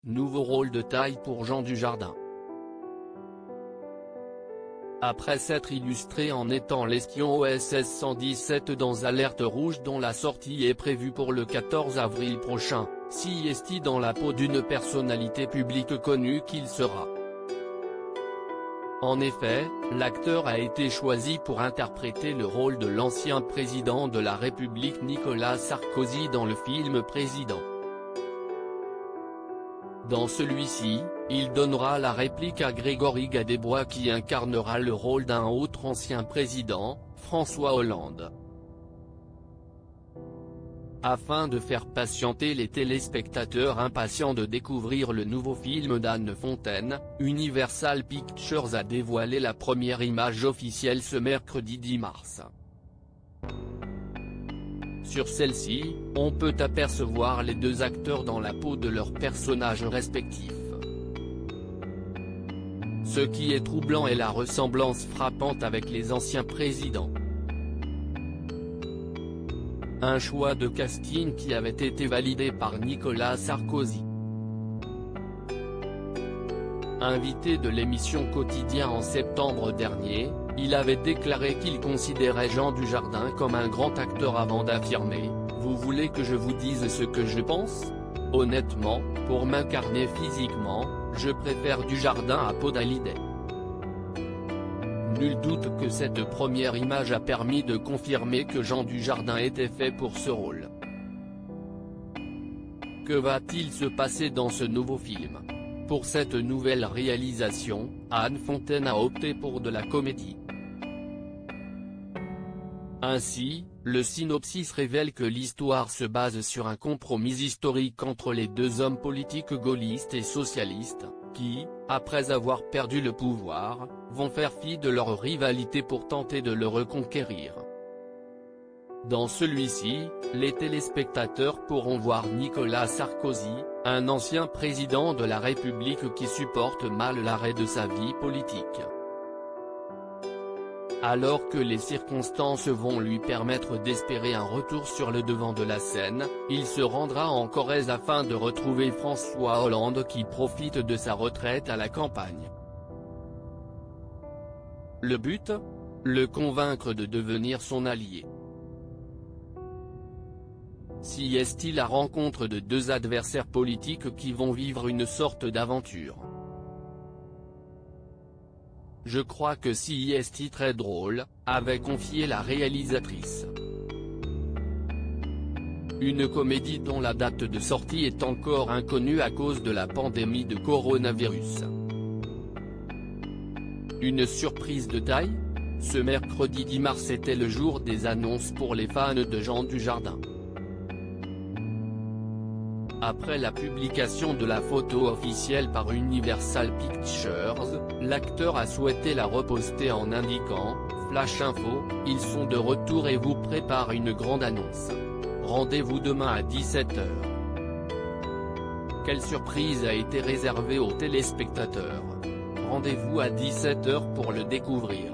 nouveau rôle de taille pour Jean Dujardin. Après s'être illustré en étant l'espion OSS 117 dans Alerte Rouge dont la sortie est prévue pour le 14 avril prochain, s'y dans la peau d'une personnalité publique connue qu'il sera. En effet, l'acteur a été choisi pour interpréter le rôle de l'ancien président de la République Nicolas Sarkozy dans le film Président. Dans celui-ci, il donnera la réplique à Grégory Gadebois qui incarnera le rôle d'un autre ancien président, François Hollande. Afin de faire patienter les téléspectateurs impatients de découvrir le nouveau film d'Anne Fontaine, Universal Pictures a dévoilé la première image officielle ce mercredi 10 mars. Sur celle-ci, on peut apercevoir les deux acteurs dans la peau de leurs personnages respectifs. Ce qui est troublant est la ressemblance frappante avec les anciens présidents. Un choix de casting qui avait été validé par Nicolas Sarkozy. Invité de l'émission Quotidien en septembre dernier, il avait déclaré qu'il considérait Jean Dujardin comme un grand acteur avant d'affirmer « Vous voulez que je vous dise ce que je pense ? Honnêtement, pour m'incarner physiquement, je préfère Dujardin à Paul Hallyday ». Nul doute que cette première image a permis de confirmer que Jean Dujardin était fait pour ce rôle. Que va-t-il se passer dans ce nouveau film ? Pour cette nouvelle réalisation, Anne Fontaine a opté pour de la comédie. Ainsi, le synopsis révèle que l'histoire se base sur un compromis historique entre les deux hommes politiques gaullistes et socialistes, qui, après avoir perdu le pouvoir, vont faire fi de leur rivalité pour tenter de le reconquérir. Dans celui-ci, les téléspectateurs pourront voir Nicolas Sarkozy, un ancien président de la République qui supporte mal l'arrêt de sa vie politique. Alors que les circonstances vont lui permettre d'espérer un retour sur le devant de la scène, il se rendra en Corrèze afin de retrouver François Hollande qui profite de sa retraite à la campagne. Le but ? Le convaincre de devenir son allié. Si est-il la rencontre de deux adversaires politiques qui vont vivre une sorte d'aventure. Je crois que si est très drôle, avait confié la réalisatrice. Une comédie dont la date de sortie est encore inconnue à cause de la pandémie de coronavirus. Une surprise de taille ? Ce mercredi 10 mars était le jour des annonces pour les fans de Jean Dujardin. Après la publication de la photo officielle par Universal Pictures, l'acteur a souhaité la reposter en indiquant « Flash Info, ils sont de retour et vous préparent une grande annonce. Rendez-vous demain à 17 h ». Quelle surprise a été réservée aux téléspectateurs ? Rendez-vous à 17 h pour le découvrir.